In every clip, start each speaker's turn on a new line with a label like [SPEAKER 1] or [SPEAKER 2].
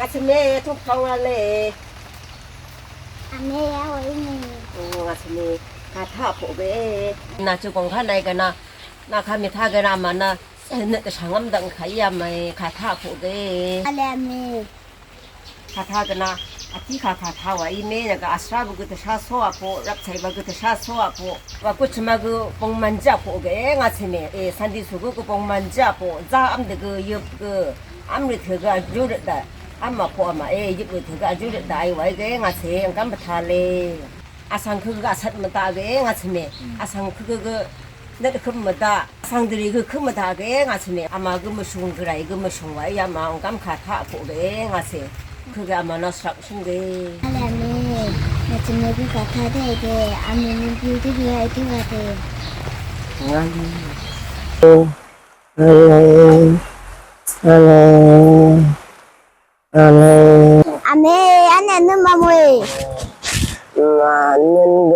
[SPEAKER 1] 아침에 통통할래.
[SPEAKER 2] 아메야 오이네.
[SPEAKER 1] 아침에 가타 보게. 나 저공 가나이가 나 가면 타게나 마나 내 상암당 가야마 가타 보게.
[SPEAKER 2] 알레메.
[SPEAKER 1] 가타가나 아티카 가타와 이메가 아스라부 그때 사소하고 랍차이바 그때 사소하고 와꾸치마 그 봉만자 보게 아침에 에 산디수고 그 봉만자 보자 암데 그옆그 아무리 더가 줄었다 아마 보아마 에 옆에 더가 줄었다 아이 와이게 아침 감바탈레 아상 그거 아삿마 다게 아침에 아상 그거 내가 그뭐다 상들이 그 그뭐다게 아침에 아마 그 무슨 그라이 그 무슨 와야 마음 감 가타 보게 아침 그게 아마 나스락 신게
[SPEAKER 2] 알레메. 나 지금 그 가타데게 아메는 비디비야 이렇게 같아. 아메 안에는 마모이.
[SPEAKER 1] 맞는데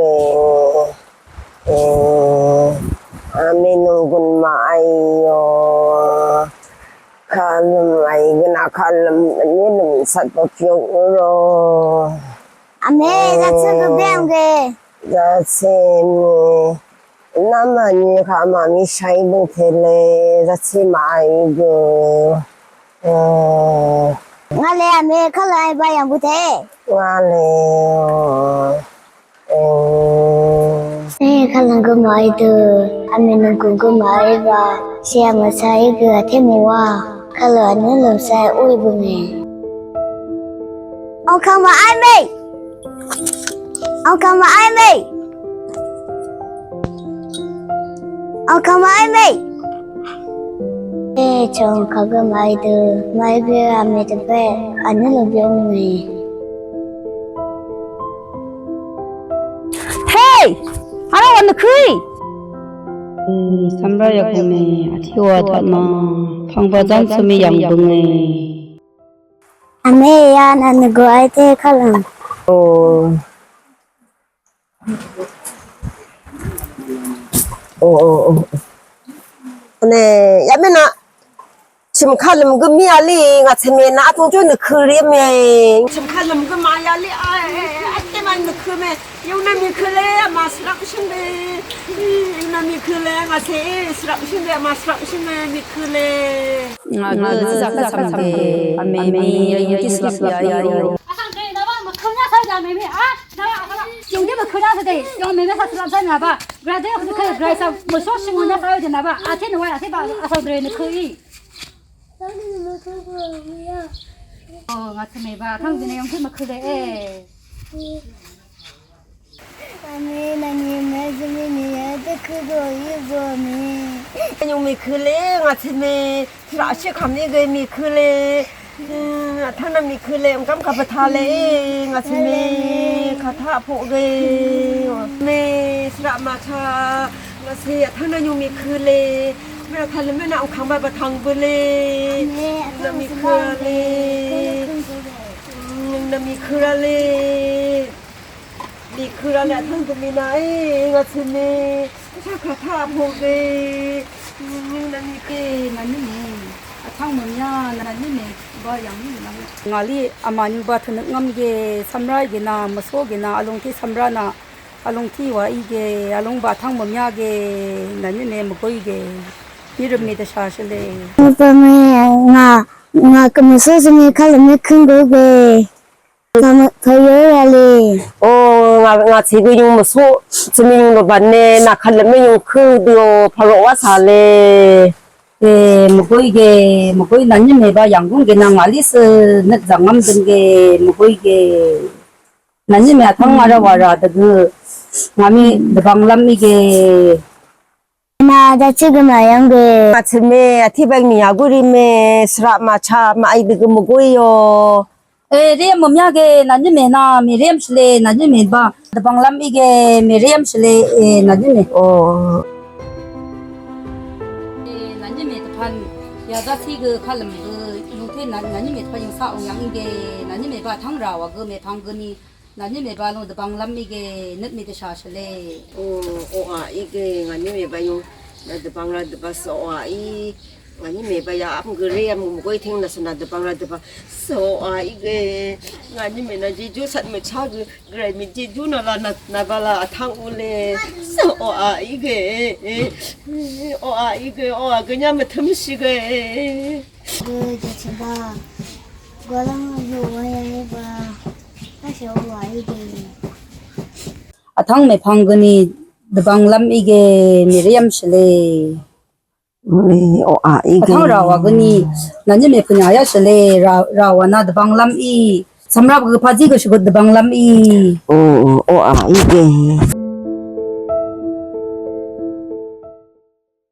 [SPEAKER 1] 아미는군 마이요 칼럼 아이그나 칼럼 얘는 사법적으로
[SPEAKER 2] 아메 나 지금 배운게.
[SPEAKER 1] 자세미 나만이 가만히 샤이봉 텔레 자체 마이고
[SPEAKER 2] 알레 아메 칼라이 바양 부테.
[SPEAKER 1] 와래요
[SPEAKER 2] 네 칼랑 그 마이드 아메는 그 마이바 시야마 사이 그 테모와 칼라는 럼사이 오이부네. come on, I mate. Come on, I mate. Come on, I mate. 네, 전 가끔 마이드 아메드 배 안으로 병네.
[SPEAKER 3] Hey! I don't want the key! 삼라야 공네 아티와 타마 방바장 스미 양봉네
[SPEAKER 2] 아메야 나는 그 아이테 칼랑.
[SPEAKER 1] 네, 야매나 지금 칼럼 그 미알리 아침에 나도 좀 그래매 지금 칼럼 그 마야리 아때만 그러면 용남이 그래 마스라고 신데 용남이 그래 가세 스라고 신데 마스라고 신데 미 그래
[SPEAKER 3] 그 자자참게 아메미 여기스랍야요
[SPEAKER 4] 아상 그래 나봐 뭐 그냥 살자 매매 나와 용대가 그냥 돼 용매매 사람 살나봐 그래도 그래서 뭐 소식문에 가야 되나봐 아테는 와 아테 봐 아상 그래는 거의 아침에 봐 당근에 용태 뭐 그래
[SPEAKER 2] 아메 나니 매즈미니야 그거 이거네.
[SPEAKER 1] 용미 그래 아침에 스라시 감니 그미 그래 타나미 그래 감 가바탈레 아침에 가타 보게 네 스라마차 나세 타나 용미 그래 왜 칼면 나 강바바 당불레 나미 그래 나미 그래 미크라네 당금이나이 아침에 사카타 보게 나미게
[SPEAKER 4] 맞네 창문이야 나는 뭐 양이
[SPEAKER 3] ngali amani bathana ngamge samraigena masogena alongki samrana alongki wa ige along bathang mamyage nanine mokoige niramne da shashale
[SPEAKER 2] 오빠네 nga 그무서스미 칼음이 큰 거게. 더요야리.
[SPEAKER 1] nga 지금 용 무소 지금 용 받네 나 칼면 용 크디오 바로 와살레
[SPEAKER 3] 에 모고이게 nanime ba 양궁게 나 알리스 나 장암든게 모고이게 nanime athangara wara da 그 ngami 방람이게
[SPEAKER 2] 나 지금 아양게.
[SPEAKER 1] 아침에 티백미 야구리메 스라마차 마이드 그 뭐고요
[SPEAKER 3] Rem mamyage nanime na mirem shle nanime ba banglamige mirem shle nanime nanime pan yadati ge khalam ge nute nanime pa yung sa ong ge nanime ba thangra wa ge me thangni nanime ba no banglamige netme de sha shle
[SPEAKER 1] 이게 아니면 봐요 나도 방라도 봤어 이 아니 매봐야 앞 그래야 뭐 거의 탱나서 나도 방라도 봐서 이게 아니 매나 지주 산매 차그 그래 미 지주나라 나발라 탕울레 서 이게 이게 그냥 틈시게
[SPEAKER 2] 그 저친다 거랑 요와야 해봐 다시 오와 이게
[SPEAKER 3] 아탕메 방근이 드방람 이게 미리암실레
[SPEAKER 1] 이게
[SPEAKER 3] 아탕라와 그니 난제메 그냐야실레 라와나 드방람 이 삼랍 그 파지 그 시고 드방람 이
[SPEAKER 1] 이게